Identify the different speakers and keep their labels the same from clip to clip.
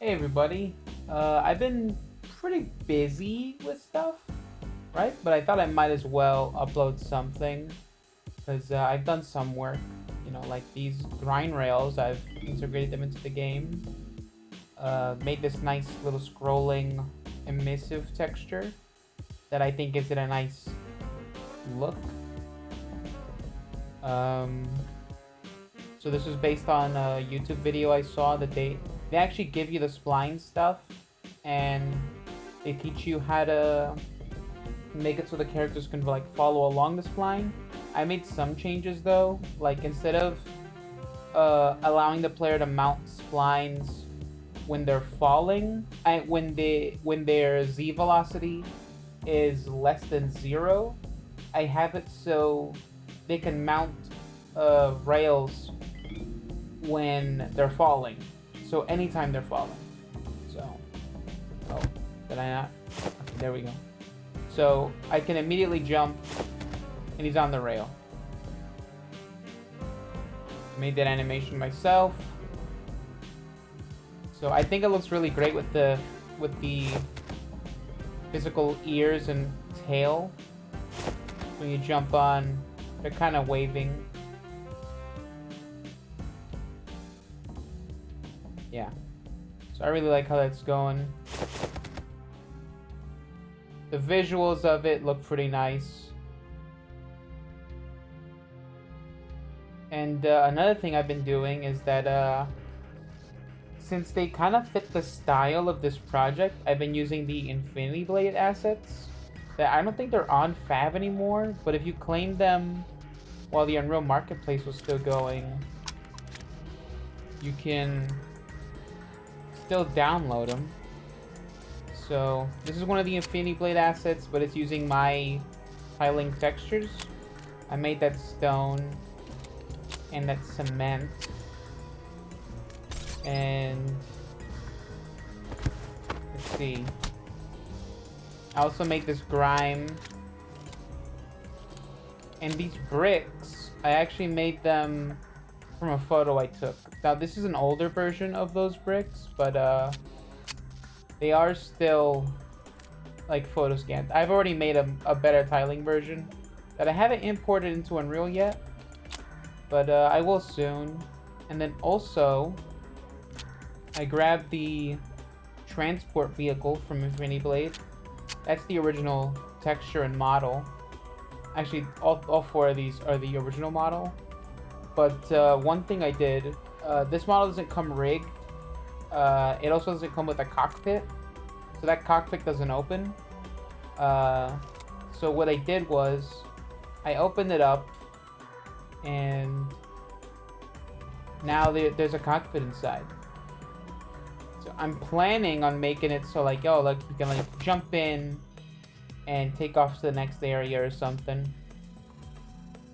Speaker 1: Hey everybody. I've been pretty busy with stuff, right? But I thought I might as well upload something because I've done some work. Like these grind rails, I've integrated them into the game. Made this nice little scrolling emissive texture that I think gives it a nice look. Um, so this was based on a YouTube video I saw that they actually give you the spline stuff and they teach you how to make it so the characters can like follow along the spline. I made some changes though, like instead of allowing the player to mount splines when they're falling, when their z velocity is less than 0, I have it so they can mount rails when they're falling. So anytime they're falling. So, oh, did I not? Okay, there we go. So I can immediately jump, and he's on the rail. Made that animation myself. So I think it looks really great with the physical ears and tail. When you jump on, they're kind of waving. Yeah. So I really like how that's going. The visuals of it look pretty nice. And another thing I've been doing is that since they kind of fit the style of this project, I've been using the Infinity Blade assets. That I don't think they're on Fav anymore, but if you claim them while the Unreal Marketplace was still going, you can still download them. So this is one of the Infinity Blade assets, but it's using my tiling textures. I made that stone and that cement, and let's see, I also made this grime, and these bricks I actually made them from a photo I took. Now this is an older version of those bricks, but they are still like photo scanned. I've already made a better tiling version that I haven't imported into Unreal yet, but I will soon. And then also I grabbed the transport vehicle from Infinity Blade. That's the original texture and model. Actually, all four of these are the original model. But one thing I did, this model doesn't come rigged. It also doesn't come with a cockpit, so that cockpit doesn't open. So what I did was, I opened it up, and now there's a cockpit inside. So I'm planning on making it so like, oh, like you can like jump in and take off to the next area or something.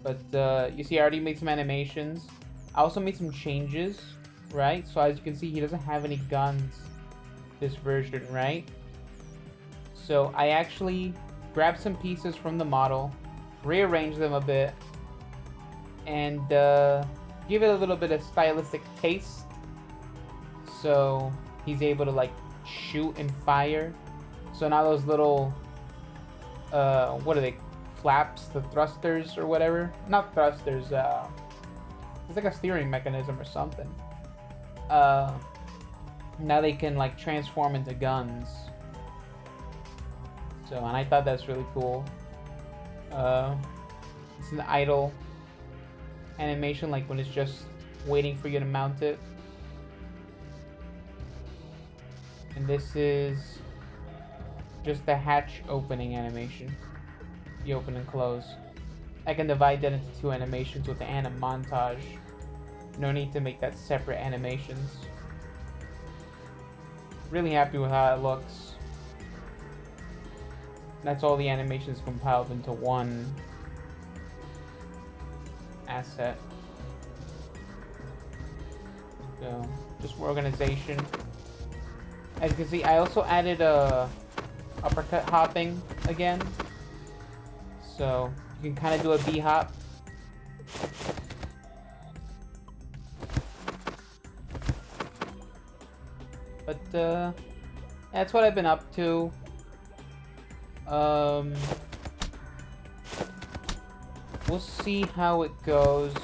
Speaker 1: But you see, I already made some animations. I also made some changes, right? So as you can see, he doesn't have any guns this version, right? So I actually grabbed some pieces from the model, rearranged them a bit, and give it a little bit of stylistic taste. So he's able to like shoot and fire. So now those little, what are they? Flaps, the thrusters or whatever. Not thrusters, it's like a steering mechanism or something. Now they can like transform into guns. So, and I thought that's really cool. It's an idle animation, like when it's just waiting for you to mount it. And this is just the hatch opening animation. You open and close. I can divide that into two animations with the anim montage. No need to make that separate animations. Really happy with how it looks. That's all the animations compiled into one asset. So, just for organization. As you can see, I also added uppercut hopping again. So you can kind of do a B hop. But that's what I've been up to. We'll see how it goes.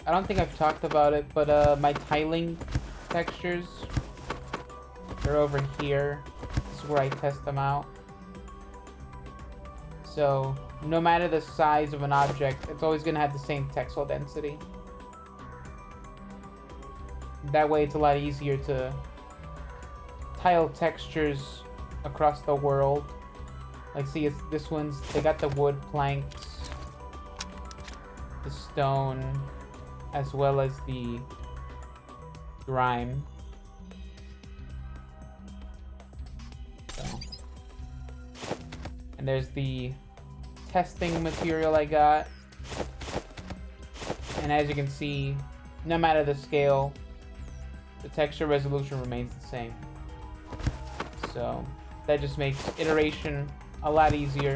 Speaker 1: I don't think I've talked about it, but my tiling textures, they're over here. This is where I test them out. So no matter the size of an object, it's always going to have the same textile density. That way it's a lot easier to tile textures across the world. Like, see, it's, this one's, they got the wood planks, the stone, as well as the grime. So. And there's the testing material I got. And as you can see, no matter the scale, the texture resolution remains the same. So that just makes iteration a lot easier.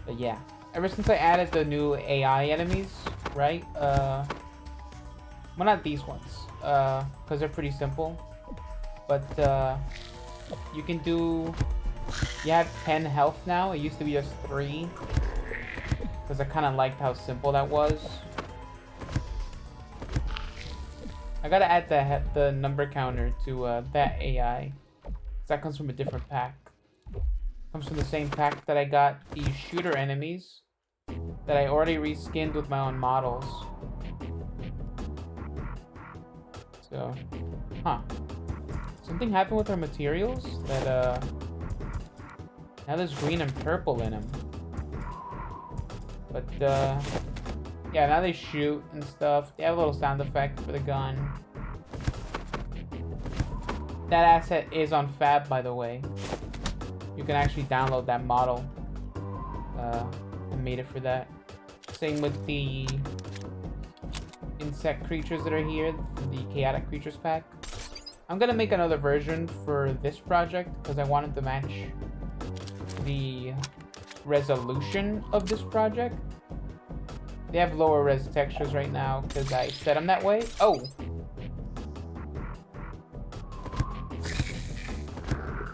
Speaker 1: But yeah, ever since I added the new AI enemies, right? Well, not these ones, because they're pretty simple. But you can do, you have 10 health now. It used to be just 3, because I kind of liked how simple that was. I gotta add the number counter to that AI. That comes from a different pack. Comes from the same pack that I got the shooter enemies that I already reskinned with my own models. So, huh. Something happened with our materials that now there's green and purple in them. But yeah, now they shoot and stuff. They have a little sound effect for the gun. That asset is on Fab, by the way. You can actually download that model. I made it for that. Same with the insect creatures that are here, the chaotic creatures pack. I'm gonna make another version for this project because I wanted to match the resolution of this project. They have lower res textures right now because I set them that way. Oh!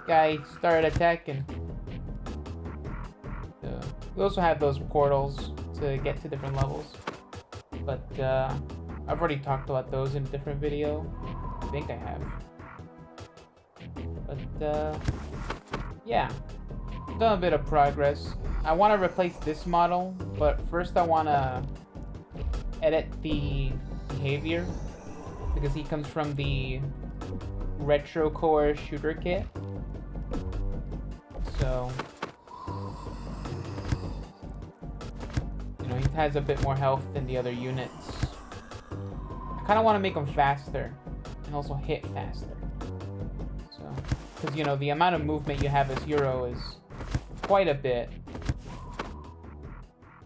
Speaker 1: Guy started attacking. We also have those portals to get to different levels. But I've already talked about those in a different video. I think I have. But yeah. Done a bit of progress. I want to replace this model, but first I want to edit the behavior because he comes from the Retro Core shooter kit. So, you know, he has a bit more health than the other units. I kind of want to make him faster and also hit faster. So, because, you know, the amount of movement you have as Hiro is quite a bit.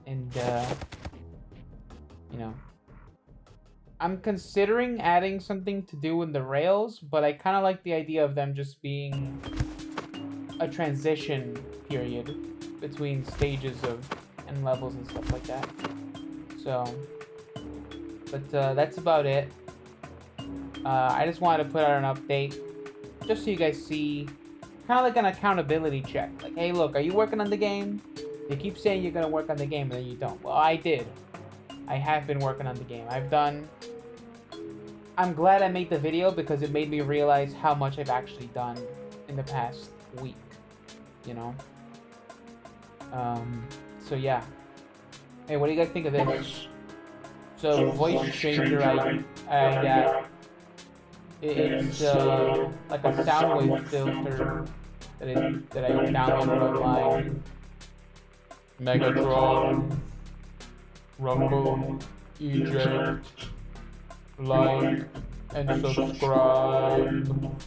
Speaker 1: And, you know, I'm considering adding something to do with the rails, but I kind of like the idea of them just being a transition period between stages of and levels and stuff like that. So, but that's about it. I just wanted to put out an update just so you guys see, kind of like an accountability check. Like, hey, look, are you working on the game? You keep saying you're gonna work on the game and then you don't. Well, I did. I have been working on the game. I'm glad I made the video because it made me realize how much I've actually done in the past week, you know? So yeah. Hey, what do you guys think of this? So, voice changer I got, it's like a sound wave filter that I downloaded online. Megatron, Rumble, Eject, like, and subscribe.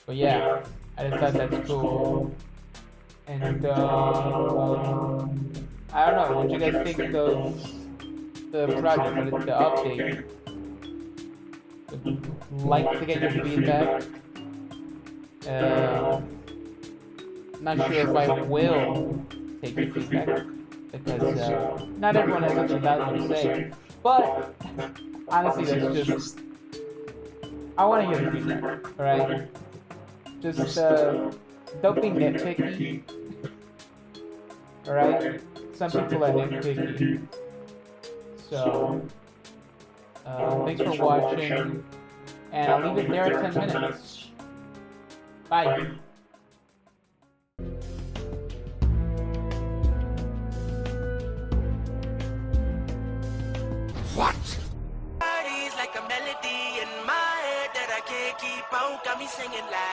Speaker 1: But yeah, I just thought that's cool. And I don't know, what do you guys think of the project, the update? Like to get your feedback. Not sure if I will take your feedback. because not everyone has something valuable to say. But honestly, that's just I want to hear the feedback. All right, just don't be nitpicky. All right, some people are nitpicky. So thanks for watching, and I'll leave it there at 10 minutes. Bye.
Speaker 2: What? Like a melody in my head that I can't keep out, got me singing like